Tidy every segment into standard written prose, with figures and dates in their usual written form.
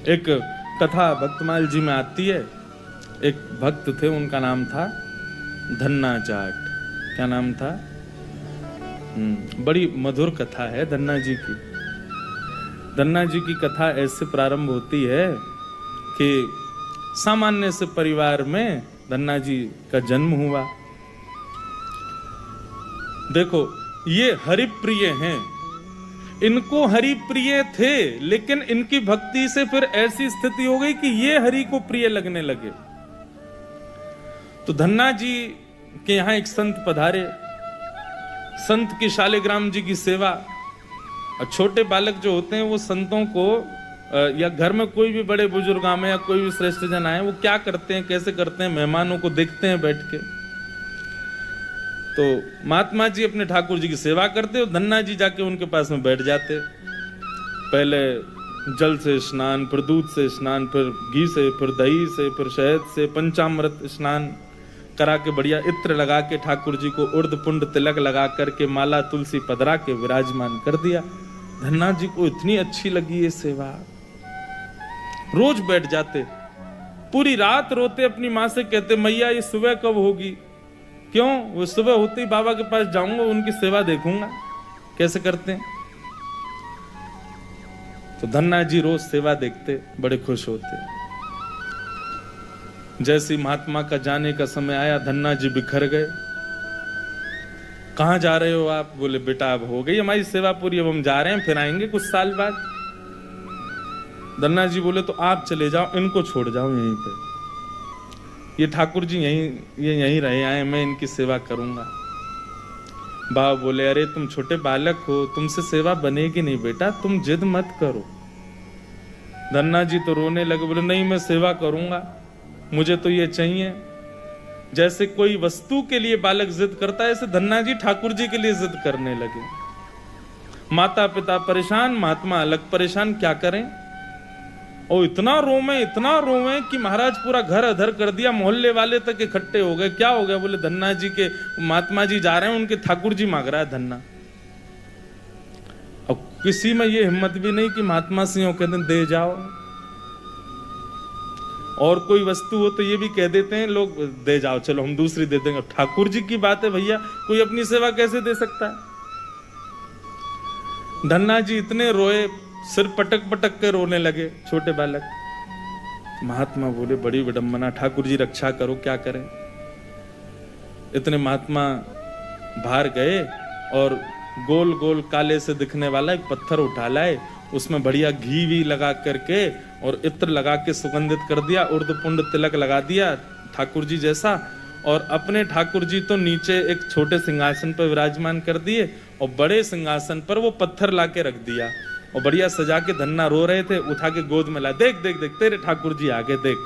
एक कथा भक्तमाल जी में आती है। एक भक्त थे, उनका नाम था धन्ना जाट। क्या नाम था? बड़ी मधुर कथा है धन्ना जी की। धन्ना जी की कथा ऐसे प्रारंभ होती है कि सामान्य से परिवार में धन्ना जी का जन्म हुआ। देखो, ये हरिप्रिय हैं, इनको हरि प्रिय थे, लेकिन इनकी भक्ति से फिर ऐसी स्थिति हो गई कि ये हरि को प्रिय लगने लगे। तो धन्ना जी के यहां एक संत पधारे। संत की शालिग्राम जी की सेवा। और छोटे बालक जो होते हैं वो संतों को या घर में कोई भी बड़े बुजुर्ग आए या कोई भी श्रेष्ठ जन आए, वो क्या करते हैं, कैसे करते हैं, मेहमानों को देखते हैं बैठ के। तो महात्मा जी अपने ठाकुर जी की सेवा करते और धन्ना जी जाके उनके पास में बैठ जाते। पहले जल से स्नान, फिर दूध से स्नान, फिर घी से, फिर दही से, फिर शहद से, पंचामृत स्नान करा के बढ़िया इत्र लगा के ठाकुर जी को उर्द पुंड तिलक लगा करके माला तुलसी पधरा के विराजमान कर दिया। धन्ना जी को इतनी अच्छी लगी ये सेवा, रोज बैठ जाते, पूरी रात रोते, अपनी माँ से कहते मैया ये सुबह कब होगी। क्यों? वो सुबह होते ही बाबा के पास जाऊंगा, उनकी सेवा देखूंगा कैसे करते हैं। तो धन्ना जी रोज सेवा देखते, बड़े खुश होते। जैसे महात्मा का जाने का समय आया, धन्ना जी बिखर गए। कहां जा रहे हो आप? बोले बेटा अब हो गई हमारी सेवा पूरी, अब हम जा रहे हैं, फिर आएंगे कुछ साल बाद। धन्ना जी बोले तो आप चले जाओ, इनको छोड़ जाओ यहीं पे, ये ठाकुर जी यहीं रहे आए, मैं इनकी सेवा करूंगा। बाबा बोले अरे तुम छोटे बालक हो, तुमसे सेवा बनेगी नहीं बेटा, तुम जिद मत करो। धन्ना जी तो रोने लगे, बोले नहीं मैं सेवा करूंगा, मुझे तो ये चाहिए। जैसे कोई वस्तु के लिए बालक जिद करता है, ऐसे धन्ना जी ठाकुर जी के लिए जिद करने लगे। माता पिता परेशान, महात्मा अलग परेशान, क्या करें। और इतना रोवे कि महाराज पूरा घर अधर कर दिया, मोहल्ले वाले तक इकट्ठे हो गए। क्या हो गया? बोले धन्ना जी के महात्मा जी जा रहे हैं, उनके ठाकुर जी मांग रहा है धन्ना। अब किसी में ये हिम्मत भी नहीं कि महात्मा सिंह कहते दे जाओ। और कोई वस्तु हो तो ये भी कह देते हैं लोग, दे जाओ चलो हम दूसरी दे देंगे। ठाकुर जी की बात है भैया, कोई अपनी सेवा कैसे दे सकता है। धन्ना जी इतने रोए, सिर पटक पटक के रोने लगे छोटे बालक। महात्मा बोले बड़ी विडंबना, ठाकुर जी रक्षा करो, क्या करें। इतने महात्मा बाहर गए और गोल गोल काले से दिखने वाला एक पत्थर उठा लाए, उसमें बढ़िया घी भी लगा करके और इत्र लगा के सुगंधित कर दिया, उर्द पुंड तिलक लगा दिया ठाकुर जी जैसा। और अपने ठाकुर जी तो नीचे एक छोटे सिंहासन पर विराजमान कर दिए और बड़े सिंहासन पर वो पत्थर लाके रख दिया और बढ़िया सजा के। धन्ना रो रहे थे, उठा के गोद में ला, देख देख देख तेरे ठाकुर जी आगे देख।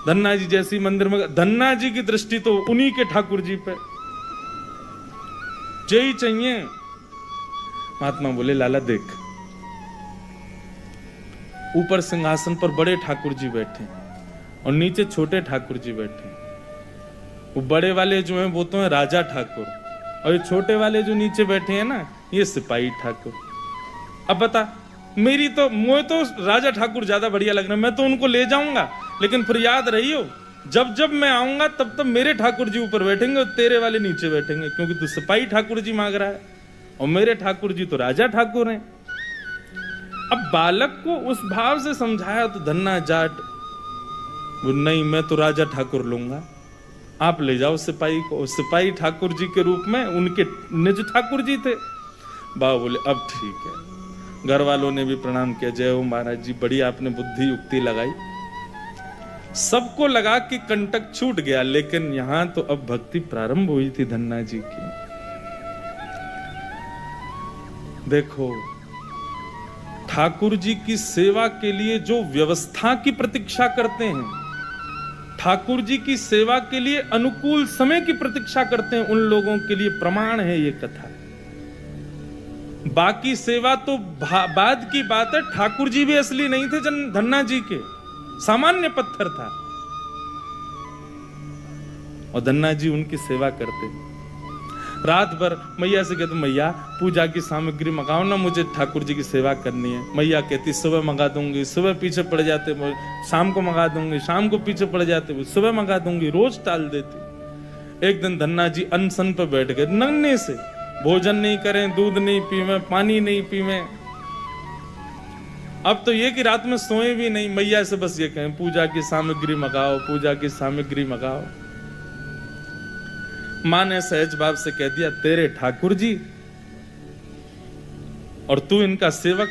धन्ना जी जैसी मंदिर में, धन्ना जी की दृष्टि तो उन्हीं के ठाकुर जी पे, यही चाहिए। महात्मा बोले लाला देख, ऊपर सिंहासन पर बड़े ठाकुर जी बैठे और नीचे छोटे ठाकुर जी बैठे। वो बड़े वाले जो हैं वो तो हैं राजा ठाकुर, और ये छोटे वाले जो नीचे बैठे हैं ना, ये सिपाही ठाकुर। अब बता, मुझे तो राजा ठाकुर ज्यादा बढ़िया लग रहा है, मैं तो उनको ले जाऊंगा, लेकिन फिर याद रहियो जब जब मैं आऊंगा तब तब मेरे ठाकुर जी ऊपर बैठेंगे और तेरे वाले नीचे बैठेंगे, क्योंकि तू सिपाही ठाकुर जी मांग रहा है और मेरे ठाकुर जी तो राजा ठाकुर हैं। अब बालक को उस भाव से समझाया तो धन्ना जाट नहीं, मैं तो राजा ठाकुर लूंगा, आप ले जाओ सिपाही को। सिपाही ठाकुर जी के रूप में उनके निज ठाकुर जी थे। बाबा बोले अब ठीक है। घर वालों ने भी प्रणाम किया, जय हो महाराज जी, बड़ी आपने बुद्धि युक्ति लगाई। सबको लगा कि कंटक छूट गया, लेकिन यहां तो अब भक्ति प्रारंभ हुई थी धन्ना जी की। देखो, ठाकुर जी की सेवा के लिए जो व्यवस्था की प्रतीक्षा करते हैं, ठाकुर जी की सेवा के लिए अनुकूल समय की प्रतीक्षा करते हैं, उन लोगों के लिए प्रमाण है ये कथा। बाकी सेवा तो बाद की बात है। ठाकुर जी भी असली नहीं थे धन्ना जी के, सामान्य पत्थर था और धन्ना जी उनकी सेवा करते। रात भर मैया से कहते मैया पूजा की सामग्री मंगाओ ना, मुझे ठाकुर जी की सेवा करनी है। मैया कहती सुबह मंगा दूंगी, सुबह पीछे पड़ जाते, शाम को मंगा दूंगी, शाम को पीछे पड़ जाते, सुबह मंगा दूंगी, रोज टाल देती। एक दिन धन्ना जी अनशन पे बैठ गए, नन्हे से, भोजन नहीं करें, दूध नहीं पीवे, पानी नहीं पीवे। अब तो ये कि रात में सोए भी नहीं, मैया से बस ये कहें पूजा की सामग्री मंगाओ, पूजा की सामग्री मंगाओ। मां ने सहज भाव से कह दिया तेरे ठाकुर जी और तू इनका सेवक,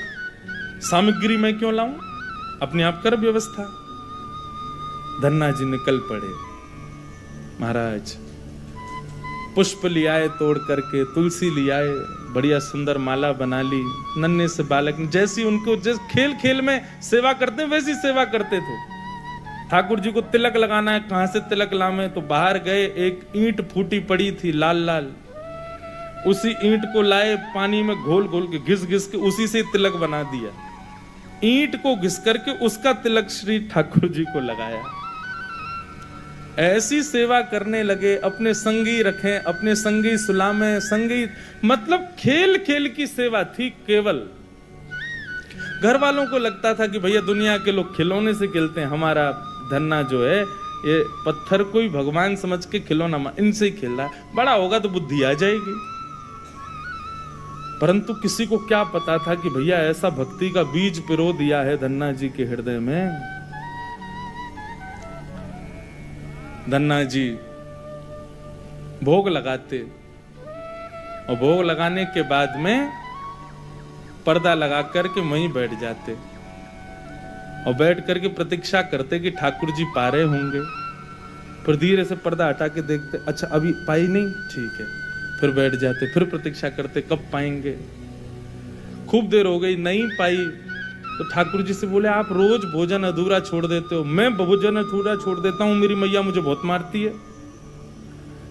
सामग्री मैं क्यों लाऊं, अपने आप कर व्यवस्था। धन्ना जी निकल पड़े। महाराज पुष्प लियाए तोड़ करके, तुलसी लियाए, बढ़िया सुंदर माला बना ली। नन्हे से बालक जैसी उनको जैसे खेल खेल में सेवा करते वैसी सेवा करते थे। ठाकुर जी को तिलक लगाना है, कहां से तिलक लावे, तो बाहर गए, एक ईंट फूटी पड़ी थी लाल लाल, उसी ईंट को लाए, पानी में घोल घोल के घिस घिस के उसी से तिलक बना दिया। ईंट को घिस करके उसका तिलक श्री ठाकुर जी को लगाया। ऐसी सेवा करने लगे, अपने संगी रखें, अपने संगी सुलामें, संगी मतलब खेल खेल की सेवा थी केवल। घर वालों को लगता था कि भैया दुनिया के लोग खिलौने से खेलते हैं, हमारा धन्ना जो है ये पत्थर को ही भगवान समझ के खिलौना इनसे ही खेल रहा है, बड़ा होगा तो बुद्धि आ जाएगी। परंतु किसी को क्या पता था कि भैया ऐसा भक्ति का बीज पिरो दिया है धन्ना जी के हृदय में। धन्ना जी भोग लगाते और भोग लगाने के बाद में पर्दा लगा करके वहीं बैठ जाते और बैठ करके प्रतीक्षा करते कि ठाकुर जी पा रहे होंगे। फिर धीरे से पर्दा हटा के देखते, अच्छा अभी पाई नहीं, ठीक है, फिर बैठ जाते, फिर प्रतीक्षा करते कब पाएंगे। खूब देर हो गई, नहीं पाई तो ठाकुर जी से बोले आप रोज भोजन अधूरा छोड़ देते हो। मैं भोजन अधूरा छोड़ देता हूं, मेरी मैया मुझे बहुत मारती है,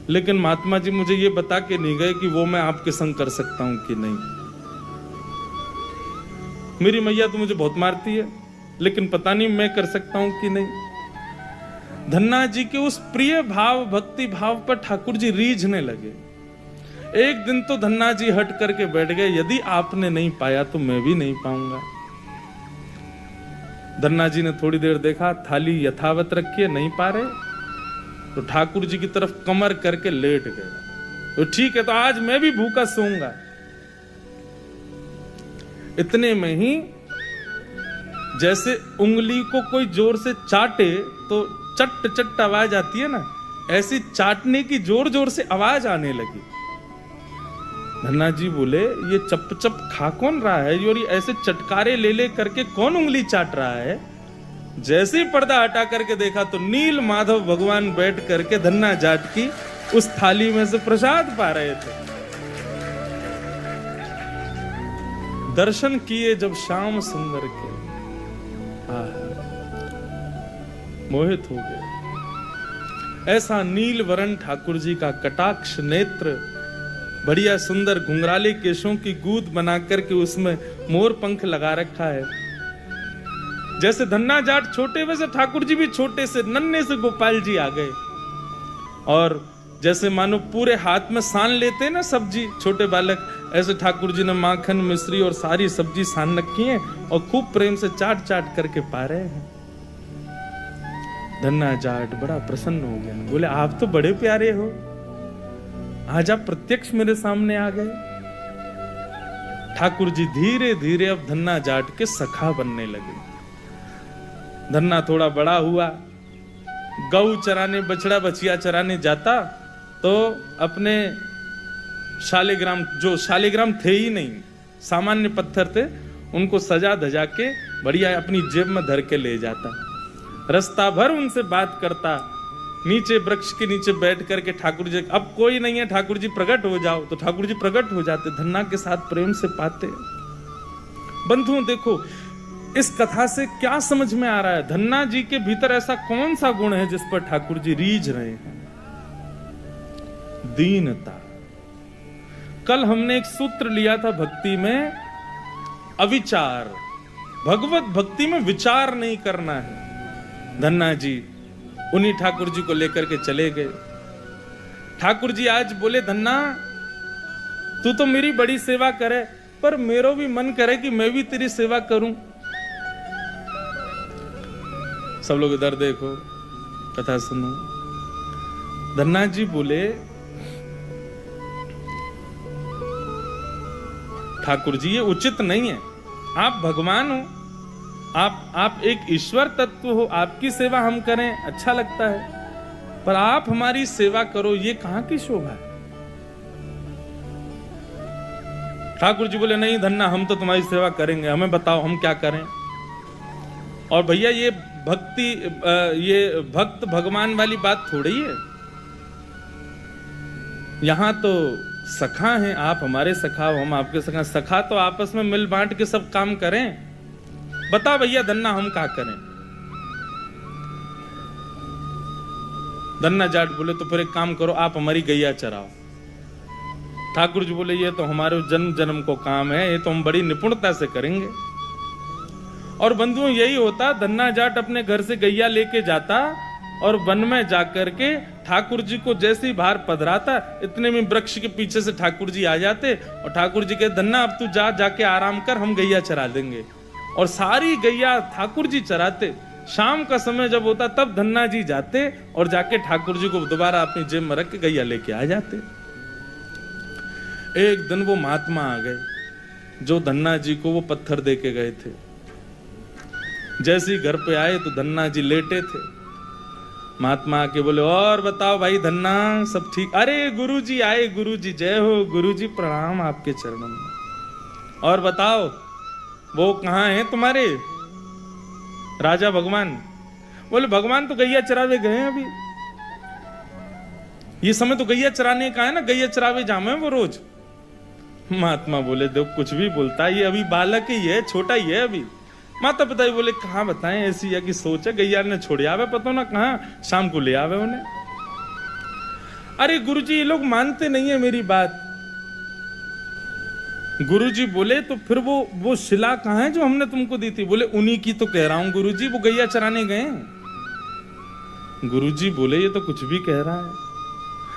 लेकिन महात्मा जी मुझे ये बता के नहीं गए कि वो मैं आपके संग कर सकता हूं कि नहीं। मेरी मैया तो मुझे बहुत मारती है, लेकिन पता नहीं मैं कर सकता हूं कि नहीं। धन्ना जी के उस प्रिय भाव, भक्ति भाव पर ठाकुर जी रीझने लगे। एक दिन तो धन्ना जी हट करके बैठ गए, यदि आपने नहीं पाया तो मैं भी नहीं पाऊंगा। धन्ना जी ने थोड़ी देर देखा, थाली यथावत रखी है, नहीं पा रहे, तो ठाकुर जी की तरफ कमर करके लेट गए। तो ठीक है, तो आज मैं भी भूखा सोऊंगा। इतने में ही जैसे उंगली को कोई जोर से चाटे तो चट चट आवाज आती है ना, ऐसी चाटने की जोर जोर से आवाज आने लगी। धन्ना जी बोले ये चप चप खा कौन रहा है, और ये ऐसे चटकारे ले ले करके कौन उंगली चाट रहा है। जैसे ही पर्दा हटा करके देखा तो नील माधव भगवान बैठ करके धन्ना जाट की उस थाली में से प्रसाद पा रहे थे। दर्शन किए जब श्याम सुंदर के, मोहित हो गए। ऐसा नील वरण ठाकुर जी का कटाक्ष नेत्र, बढ़िया सुंदर घुंघराले केशों की गूंद बना करके उसमें मोर पंख लगा रखा है। जैसे धन्ना जाट छोटे वैसे ठाकुर जी भी छोटे से नन्हे से गोपाल जी आ गए। और जैसे मानो पूरे हाथ में सान लेते हैं ना सब्जी छोटे बालक, ऐसे ठाकुर जी ने माखन मिश्री और सारी सब्जी सान रखी है और खूब प्रेम से चाट चाट करके पा रहे हैं। धन्ना जाट बड़ा प्रसन्न हो गया, बोले आप तो बड़े प्यारे हो, आज आप प्रत्यक्ष मेरे सामने आ गए। ठाकुर जी धीरे धीरे अब धन्ना जाट के सखा बनने लगे। धन्ना थोड़ा बड़ा हुआ, गऊ चराने, बछड़ा बछिया चराने जाता तो अपने शालिग्राम, जो शालिग्राम थे ही नहीं, सामान्य पत्थर थे, उनको सजा धजा के बढ़िया अपनी जेब में धर के ले जाता। रास्ता भर उनसे बात करता, नीचे वृक्ष के नीचे बैठ करके ठाकुर जी, अब कोई नहीं है ठाकुर जी प्रकट हो जाओ, तो ठाकुर जी प्रकट हो जाते, धन्ना के साथ प्रेम से पाते। बंधुओं देखो इस कथा से क्या समझ में आ रहा है, धन्ना जी के भीतर ऐसा कौन सा गुण है जिस पर ठाकुर जी रीझ रहे हैं। दीनता। कल हमने एक सूत्र लिया था भक्ति में, अविचार। भगवत भक्ति में विचार नहीं करना है। धन्ना जी उन्हीं ठाकुर जी को लेकर के चले गए। ठाकुर जी आज बोले धन्ना तू तो मेरी बड़ी सेवा करे, पर मेरो भी मन करे कि मैं भी तेरी सेवा करूं। सब लोग इधर देखो, कथा सुनो। धन्ना जी बोले, ठाकुर जी ये उचित नहीं है, आप भगवान हो, आप एक ईश्वर तत्व हो, आपकी सेवा हम करें अच्छा लगता है, पर आप हमारी सेवा करो ये कहां की शोभा है। ठाकुर जी बोले, नहीं धन्ना, हम तो तुम्हारी सेवा करेंगे, हमें बताओ हम क्या करें। और भैया ये भक्त भगवान वाली बात थोड़ी है, यहां तो सखा हैं, आप हमारे सखा हो, हम आपके सखा। सखा तो आपस में मिल बांट के सब काम करें। बता भैया धन्ना, हम क्या करें। धन्ना जाट बोले, तो फिर एक काम करो, आप हमारी गैया चराओ। ठाकुर जी बोले, ये तो हमारे जन्म जन्म को काम है, ये तो हम बड़ी निपुणता से करेंगे। और बंधुओं यही होता, धन्ना जाट अपने घर से गैया लेके जाता और वन में जाकर के ठाकुर जी को जैसे ही बाहर पधराता, इतने में वृक्ष के पीछे से ठाकुर जी आ जाते और ठाकुर जी कहते, धन्ना अब तू जाके आराम कर, हम गैया चरा देंगे। और सारी गैया ठाकुर जी चराते। शाम का समय जब होता तब धन्ना जी जाते और जाके ठाकुर जी को दोबारा अपनी जेब में रख के गैया लेके आ जाते। एक दिन वो महात्मा आ गए जो धन्ना जी को वो पत्थर दे के गए थे। जैसे ही घर पे आए तो धन्ना जी लेटे थे। महात्मा आके बोले, और बताओ भाई धन्ना, सब ठीक? अरे गुरुजी आए, गुरुजी जय हो, गुरुजी प्रणाम आपके चरणों में। और बताओ वो कहाँ हैं तुम्हारे राजा भगवान? बोले, भगवान तो गैया चरावे गए हैं अभी, ये समय तो गैया चराने का है ना, गैया चरावे जामे वो रोज। महात्मा बोले, देखो कुछ भी बोलता है, ये अभी बालक ही है, छोटा ही है अभी। माता पिता ही बोले, कहाँ बताएं, ऐसी है कि सोचे गैया ने छोड़ आवे, पता ना कहाँ शाम को ले आवे उन्हें। अरे गुरुजी ये लोग मानते नहीं है मेरी बात। गुरुजी बोले, तो फिर वो शिला कहाँ है जो हमने तुमको दी थी? बोले, उन्हीं की तो कह रहा हूं गुरुजी, वो गैया चराने गए। गुरुजी बोले, ये तो कुछ भी कह रहा है।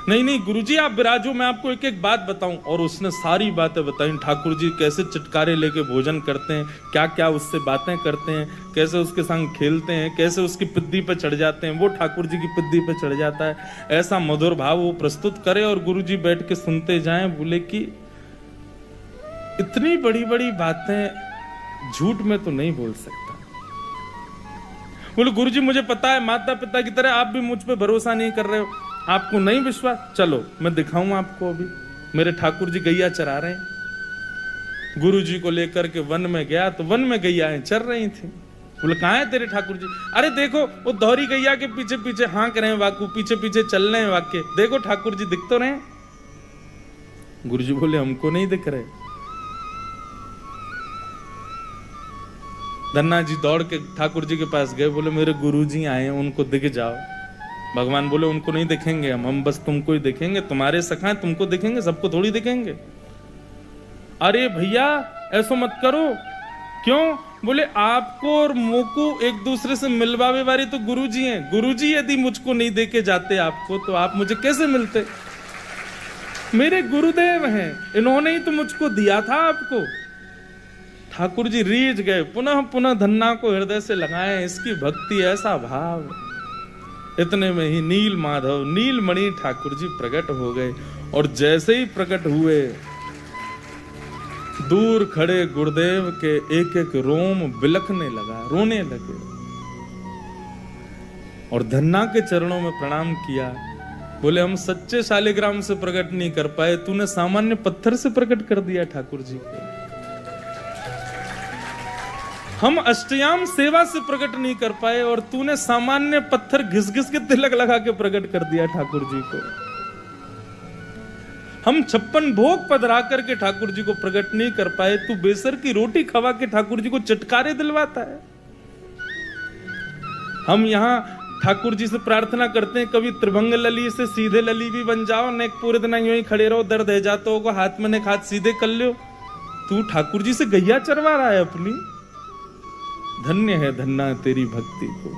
नहीं गुरुजी आप विराजो, मैं आपको एक एक बात बताऊं। और उसने सारी बातें बताई, ठाकुर जी कैसे चटकारे लेके भोजन करते हैं, क्या क्या उससे बातें करते हैं, कैसे उसके संग खेलते हैं, कैसे उसकी पिद्दी पे चढ़ जाते हैं, वो ठाकुर जी की पिद्दी पे चढ़ जाता है। ऐसा मधुर भाव वो प्रस्तुत करे और गुरुजी बैठ के सुनते जाएं। बोले कि इतनी बड़ी बड़ी बातें झूठ में तो नहीं बोल सकता। बोले, गुरुजी मुझे पता है, माता पिता की तरह आप भी मुझ पे भरोसा नहीं कर रहे हो, आपको नहीं विश्वास, चलो मैं दिखाऊं आपको। अभी मेरे ठाकुर जी गैया चरा रहे हैं। गुरुजी को लेकर के वन में गया तो वन में गैयाएं चर रही थी। बोले, कहाँ है तेरे ठाकुर जी? अरे देखो वो दोहरी गैया के पीछे पीछे हाँक रहे हैं, वाकू पीछे पीछे चल रहे हैं वाक्य, देखो ठाकुर जी दिख तो रहे। गुरुजी बोले, हमको नहीं दिख रहे। धन्ना जी दौड़ के ठाकुर जी के पास गए, बोले, मेरे गुरुजी आए हैं, उनको दिख जाओ। भगवान बोले, उनको नहीं देखेंगे हम बस तुमको ही देखेंगे, तुम्हारे सखा हैं, तुमको देखेंगे, सबको थोड़ी देखेंगे। अरे भैया ऐसा मत करो। क्यों? बोले, आपको और मोको एक दूसरे से मिलवावे वाले तो गुरुजी हैं। गुरुजी यदि मुझको नहीं देके जाते आपको, तो आप मुझे कैसे मिलते? मेरे गुरुदेव हैं, इन्होंने ही तो मुझको दिया था आपको। ठाकुर जी रीझ गए, पुनः पुनः धन्ना को हृदय से लगाए, इसकी भक्ति, ऐसा भाव। इतने में ही नील माधव नीलमणि ठाकुर जी प्रकट हो गए। और जैसे ही प्रकट हुए, दूर खड़े गुरुदेव के एक एक रोम बिलखने लगा, रोने लगे और धन्ना के चरणों में प्रणाम किया। बोले, हम सच्चे शालिग्राम से प्रकट नहीं कर पाए, तूने सामान्य पत्थर से प्रकट कर दिया ठाकुर जी को। हम अष्टयाम सेवा से प्रकट नहीं कर पाए और तूने सामान्य पत्थर घिस घिस के तिलक लगा के प्रकट कर दिया ठाकुर जी को। हम 56 भोग पधरा करके ठाकुर जी को प्रकट नहीं कर पाए, तू बेसर की रोटी खवा के ठाकुर जी को चटकारे दिलवाता है। हम यहाँ ठाकुर जी से प्रार्थना करते हैं, कभी त्रिभंग लली से सीधे लली भी बन जाओ, न पूरे दिन यूं ही खड़े रहो, दर्द है जाता होगा, हाथ में ने हाथ सीधे कर लो। तू ठाकुर जी से गैया चरवा रहा है अपनी। धन्य है धन्ना तेरी भक्ति को।